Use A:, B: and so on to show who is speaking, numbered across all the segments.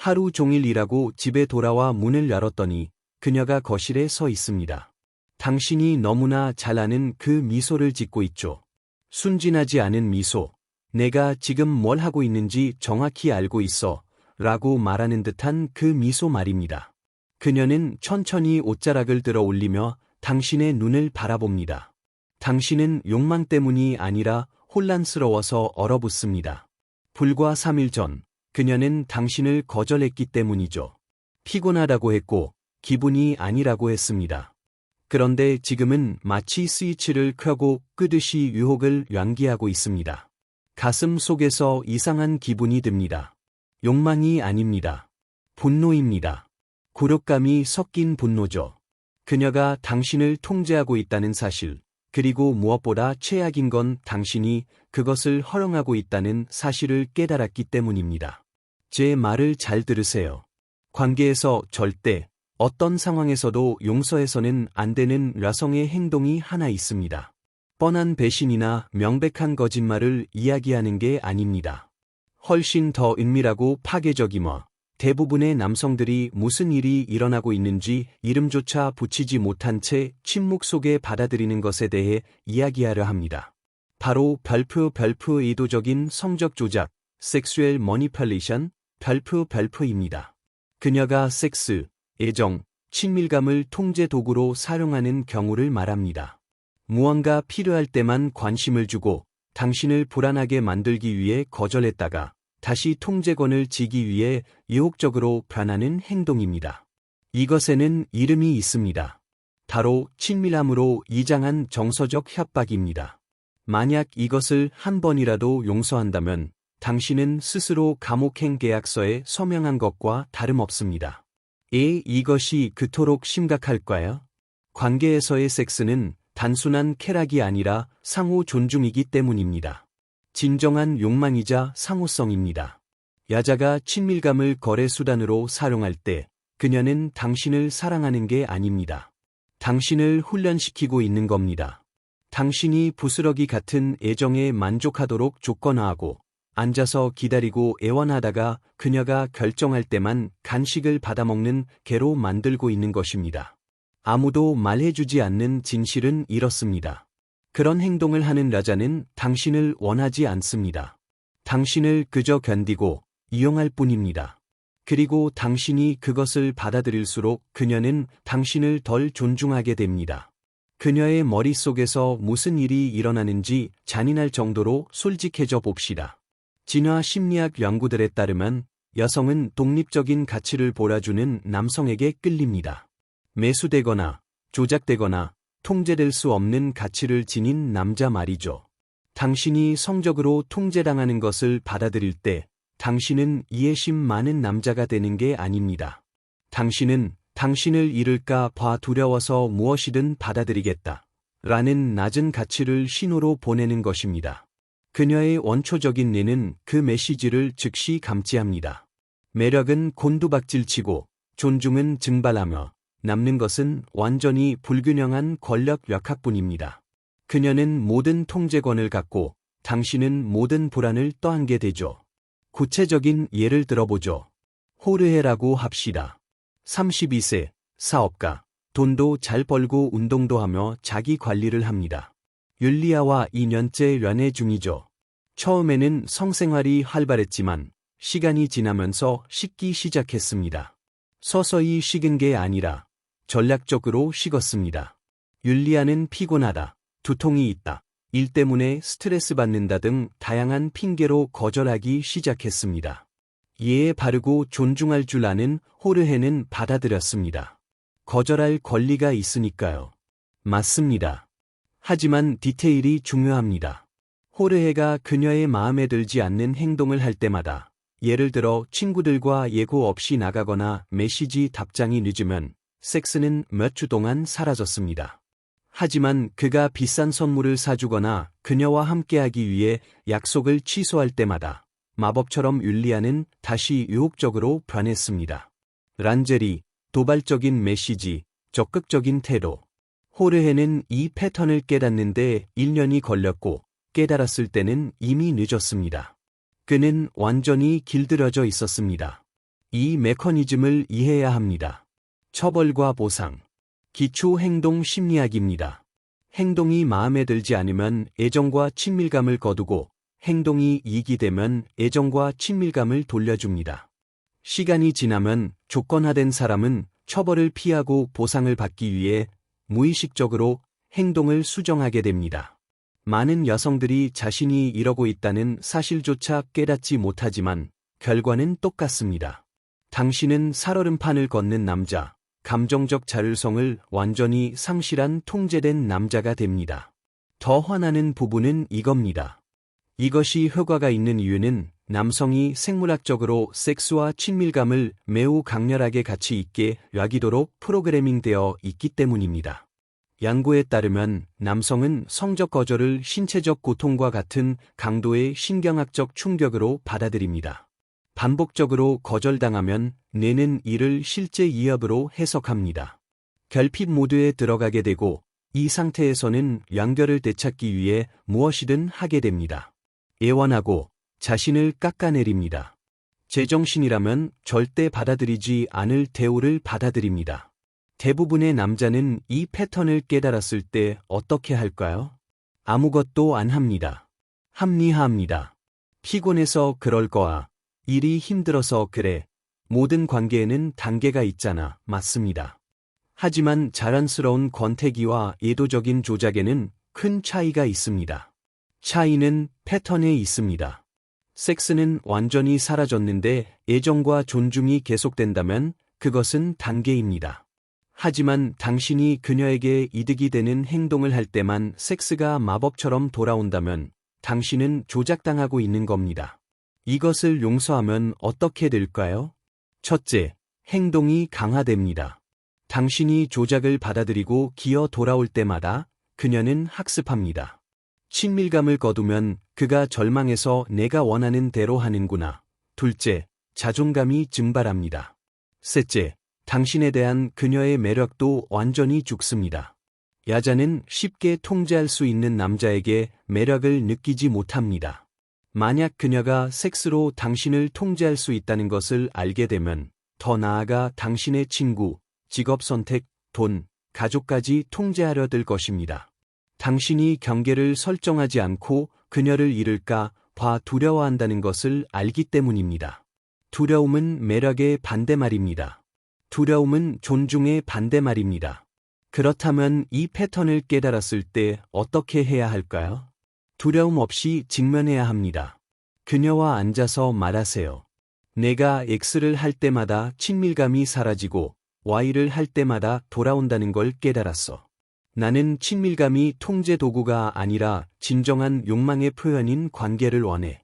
A: 하루 종일 일하고 집에 돌아와 문을 열었더니 그녀가 거실에 서 있습니다. 당신이 너무나 잘 아는 그 미소를 짓고 있죠. 순진하지 않은 미소. 내가 지금 뭘 하고 있는지 정확히 알고 있어. 라고 말하는 듯한 그 미소 말입니다. 그녀는 천천히 옷자락을 들어 올리며 당신의 눈을 바라봅니다. 당신은 욕망 때문이 아니라 혼란스러워서 얼어붙습니다. 불과 3일 전, 그녀는 당신을 거절했기 때문이죠. 피곤하다고 했고, 기분이 아니라고 했습니다. 그런데 지금은 마치 스위치를 켜고 끄듯이 유혹을 연기하고 있습니다. 가슴 속에서 이상한 기분이 듭니다. 욕망이 아닙니다. 분노입니다. 굴욕감이 섞인 분노죠. 그녀가 당신을 통제하고 있다는 사실, 그리고 무엇보다 최악인 건 당신이 그것을 허용하고 있다는 사실을 깨달았기 때문입니다. 제 말을 잘 들으세요. 관계에서 절대, 어떤 상황에서도 용서해서는 안 되는 여성의 행동이 하나 있습니다. 뻔한 배신이나 명백한 거짓말을 이야기하는 게 아닙니다. 훨씬 더 은밀하고 파괴적이며 대부분의 남성들이 무슨 일이 일어나고 있는지 이름조차 붙이지 못한 채 침묵 속에 받아들이는 것에 대해 이야기하려 합니다. 바로 별프 의도적인 성적 조작, 섹슈얼 머니플레이션, 별프입니다. 그녀가 섹스, 애정, 친밀감을 통제 도구로 사용하는 경우를 말합니다. 무언가 필요할 때만 관심을 주고 당신을 불안하게 만들기 위해 거절했다가 다시 통제권을 쥐기 위해 유혹적으로 변하는 행동입니다. 이것에는 이름이 있습니다. 바로 친밀함으로 이장한 정서적 협박입니다. 만약 이것을 한 번이라도 용서한다면 당신은 스스로 감옥행 계약서에 서명한 것과 다름없습니다. 이것이 그토록 심각할까요? 관계에서의 섹스는 단순한 쾌락이 아니라 상호 존중이기 때문입니다. 진정한 욕망이자 상호성입니다. 여자가 친밀감을 거래 수단으로 사용할 때 그녀는 당신을 사랑하는 게 아닙니다. 당신을 훈련시키고 있는 겁니다. 당신이 부스러기 같은 애정에 만족하도록 조건화하고 앉아서 기다리고 애원하다가 그녀가 결정할 때만 간식을 받아먹는 개로 만들고 있는 것입니다. 아무도 말해주지 않는 진실은 이렇습니다. 그런 행동을 하는 여자는 당신을 원하지 않습니다. 당신을 그저 견디고 이용할 뿐입니다. 그리고 당신이 그것을 받아들일수록 그녀는 당신을 덜 존중하게 됩니다. 그녀의 머릿속에서 무슨 일이 일어나는지 잔인할 정도로 솔직해져 봅시다. 진화 심리학 연구들에 따르면 여성은 독립적인 가치를 몰아주는 남성에게 끌립니다. 매수되거나 조작되거나 통제될 수 없는 가치를 지닌 남자 말이죠. 당신이 성적으로 통제당하는 것을 받아들일 때 당신은 이해심 많은 남자가 되는 게 아닙니다. 당신은 당신을 잃을까 봐 두려워서 무엇이든 받아들이겠다 라는 낮은 가치를 신호로 보내는 것입니다. 그녀의 원초적인 뇌는 그 메시지를 즉시 감지합니다. 매력은 곤두박질치고 존중은 증발하며 남는 것은 완전히 불균형한 권력 역학뿐입니다. 그녀는 모든 통제권을 갖고 당신은 모든 불안을 떠안게 되죠. 구체적인 예를 들어보죠. 호르헤라고 합시다. 32세, 사업가, 돈도 잘 벌고 운동도 하며 자기 관리를 합니다. 율리아와 2년째 연애 중이죠. 처음에는 성생활이 활발했지만 시간이 지나면서 식기 시작했습니다. 서서히 식은 게 아니라 전략적으로 식었습니다. 율리아는 피곤하다, 두통이 있다, 일 때문에 스트레스 받는다 등 다양한 핑계로 거절하기 시작했습니다. 이에 바르고 존중할 줄 아는 호르헤는 받아들였습니다. 거절할 권리가 있으니까요. 맞습니다. 하지만 디테일이 중요합니다. 호르헤가 그녀의 마음에 들지 않는 행동을 할 때마다, 예를 들어 친구들과 예고 없이 나가거나 메시지 답장이 늦으면 섹스는 몇 주 동안 사라졌습니다. 하지만 그가 비싼 선물을 사주거나 그녀와 함께하기 위해 약속을 취소할 때마다 마법처럼 율리아는 다시 유혹적으로 변했습니다. 란제리, 도발적인 메시지, 적극적인 태도. 호르헤는 이 패턴을 깨닫는데 1년이 걸렸고 깨달았을 때는 이미 늦었습니다. 그는 완전히 길들여져 있었습니다. 이 메커니즘을 이해해야 합니다. 처벌과 보상. 기초 행동 심리학입니다. 행동이 마음에 들지 않으면 애정과 친밀감을 거두고 행동이 이익이 되면 애정과 친밀감을 돌려줍니다. 시간이 지나면 조건화된 사람은 처벌을 피하고 보상을 받기 위해 무의식적으로 행동을 수정하게 됩니다. 많은 여성들이 자신이 이러고 있다는 사실조차 깨닫지 못하지만 결과는 똑같습니다. 당신은 살얼음판을 걷는 남자, 감정적 자율성을 완전히 상실한 통제된 남자가 됩니다. 더 화나는 부분은 이겁니다. 이것이 효과가 있는 이유는 남성이 생물학적으로 섹스와 친밀감을 매우 강렬하게 같이 있게 여기도록 프로그래밍되어 있기 때문입니다. 연구에 따르면 남성은 성적 거절을 신체적 고통과 같은 강도의 신경학적 충격으로 받아들입니다. 반복적으로 거절당하면 뇌는 이를 실제 위협으로 해석합니다. 결핍 모드에 들어가게 되고 이 상태에서는 연결을 되찾기 위해 무엇이든 하게 됩니다. 애원하고 자신을 깎아내립니다. 제정신이라면 절대 받아들이지 않을 대우를 받아들입니다. 대부분의 남자는 이 패턴을 깨달았을 때 어떻게 할까요? 아무것도 안 합니다. 합리화합니다. 피곤해서 그럴 거야. 일이 힘들어서 그래. 모든 관계에는 단계가 있잖아. 맞습니다. 하지만 자연스러운 권태기와 의도적인 조작에는 큰 차이가 있습니다. 차이는 패턴에 있습니다. 섹스는 완전히 사라졌는데 애정과 존중이 계속된다면 그것은 단계입니다. 하지만 당신이 그녀에게 이득이 되는 행동을 할 때만 섹스가 마법처럼 돌아온다면 당신은 조작당하고 있는 겁니다. 이것을 용서하면 어떻게 될까요? 첫째, 행동이 강화됩니다. 당신이 조작을 받아들이고 기어 돌아올 때마다 그녀는 학습합니다. 친밀감을 거두면 그가 절망해서 내가 원하는 대로 하는구나. 둘째, 자존감이 증발합니다. 셋째, 당신에 대한 그녀의 매력도 완전히 죽습니다. 여자는 쉽게 통제할 수 있는 남자에게 매력을 느끼지 못합니다. 만약 그녀가 섹스로 당신을 통제할 수 있다는 것을 알게 되면 더 나아가 당신의 친구, 직업 선택, 돈, 가족까지 통제하려 들 것입니다. 당신이 경계를 설정하지 않고 그녀를 잃을까 봐 두려워한다는 것을 알기 때문입니다. 두려움은 매력의 반대말입니다. 두려움은 존중의 반대말입니다. 그렇다면 이 패턴을 깨달았을 때 어떻게 해야 할까요? 두려움 없이 직면해야 합니다. 그녀와 앉아서 말하세요. 내가 X를 할 때마다 친밀감이 사라지고 Y를 할 때마다 돌아온다는 걸 깨달았어. 나는 친밀감이 통제 도구가 아니라 진정한 욕망의 표현인 관계를 원해.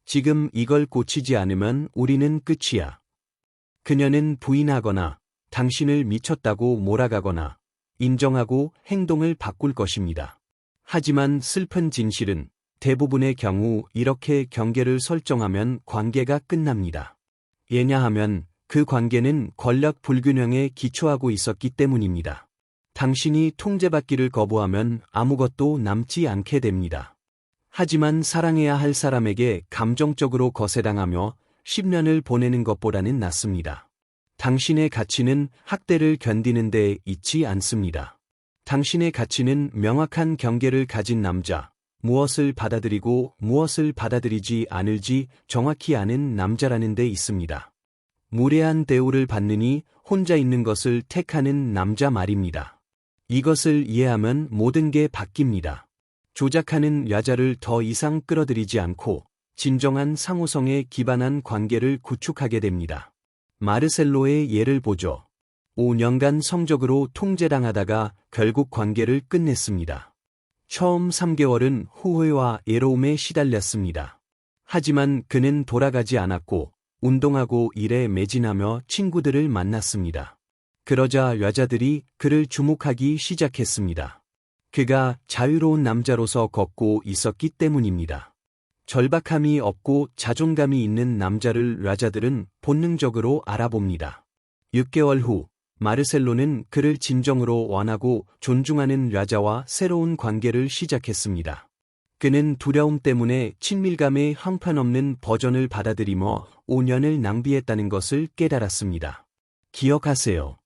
A: 지금 이걸 고치지 않으면 우리는 끝이야. 그녀는 부인하거나 당신을 미쳤다고 몰아가거나 인정하고 행동을 바꿀 것입니다. 하지만 슬픈 진실은 대부분의 경우 이렇게 경계를 설정하면 관계가 끝납니다. 왜냐하면 그 관계는 권력 불균형에 기초하고 있었기 때문입니다. 당신이 통제받기를 거부하면 아무것도 남지 않게 됩니다. 하지만 사랑해야 할 사람에게 감정적으로 거세당하며 10년을 보내는 것보다는 낫습니다. 당신의 가치는 학대를 견디는 데 있지 않습니다. 당신의 가치는 명확한 경계를 가진 남자, 무엇을 받아들이고 무엇을 받아들이지 않을지 정확히 아는 남자라는 데 있습니다. 무례한 대우를 받느니 혼자 있는 것을 택하는 남자 말입니다. 이것을 이해하면 모든 게 바뀝니다. 조작하는 여자를 더 이상 끌어들이지 않고 진정한 상호성에 기반한 관계를 구축하게 됩니다. 마르셀로의 예를 보죠. 5년간 성적으로 통제당하다가 결국 관계를 끝냈습니다. 처음 3개월은 후회와 애로움에 시달렸습니다. 하지만 그는 돌아가지 않았고 운동하고 일에 매진하며 친구들을 만났습니다. 그러자 여자들이 그를 주목하기 시작했습니다. 그가 자유로운 남자로서 걷고 있었기 때문입니다. 절박함이 없고 자존감이 있는 남자를 여자들은 본능적으로 알아봅니다. 6개월 후 마르셀로는 그를 진정으로 원하고 존중하는 여자와 새로운 관계를 시작했습니다. 그는 두려움 때문에 친밀감의 형편없는 버전을 받아들이며 5년을 낭비했다는 것을 깨달았습니다. 기억하세요.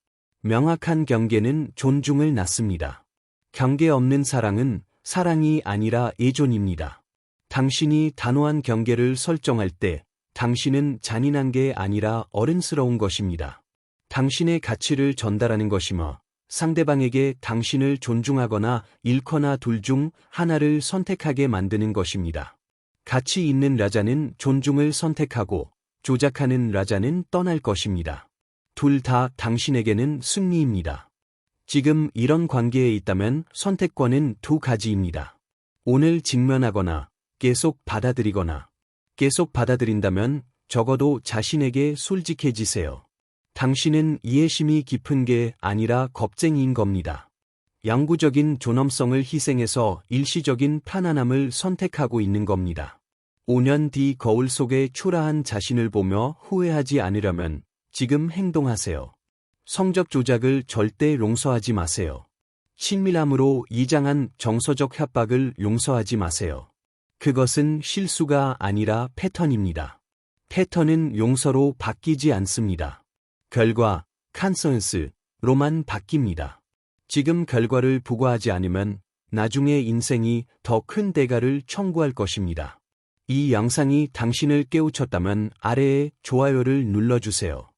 A: 명확한 경계는 존중을 낳습니다. 경계 없는 사랑은 사랑이 아니라 애존입니다. 당신이 단호한 경계를 설정할 때 당신은 잔인한 게 아니라 어른스러운 것입니다. 당신의 가치를 전달하는 것이며 상대방에게 당신을 존중하거나 잃거나 둘 중 하나를 선택하게 만드는 것입니다. 가치 있는 라자는 존중을 선택하고 조작하는 라자는 떠날 것입니다. 둘 다 당신에게는 승리입니다. 지금 이런 관계에 있다면 선택권은 두 가지입니다. 오늘 직면하거나 계속 받아들이거나 계속 받아들인다면 적어도 자신에게 솔직해지세요. 당신은 이해심이 깊은 게 아니라 겁쟁이인 겁니다. 양구적인 존엄성을 희생해서 일시적인 편안함을 선택하고 있는 겁니다. 5년 뒤 거울 속에 초라한 자신을 보며 후회하지 않으려면 지금 행동하세요. 성적 조작을 절대 용서하지 마세요. 친밀함으로 이장한 정서적 협박을 용서하지 마세요. 그것은 실수가 아니라 패턴입니다. 패턴은 용서로 바뀌지 않습니다. 결과, 컨센서스로만 바뀝니다. 지금 결과를 부과하지 않으면 나중에 인생이 더 큰 대가를 청구할 것입니다. 이 영상이 당신을 깨우쳤다면 아래에 좋아요를 눌러주세요.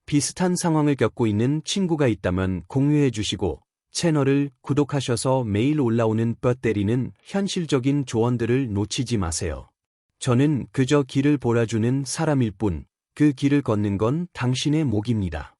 A: 비슷한 상황을 겪고 있는 친구가 있다면 공유해 주시고 채널을 구독하셔서 매일 올라오는 뼈 때리는 현실적인 조언들을 놓치지 마세요. 저는 그저 길을 보여주는 사람일 뿐, 그 길을 걷는 건 당신의 몫입니다.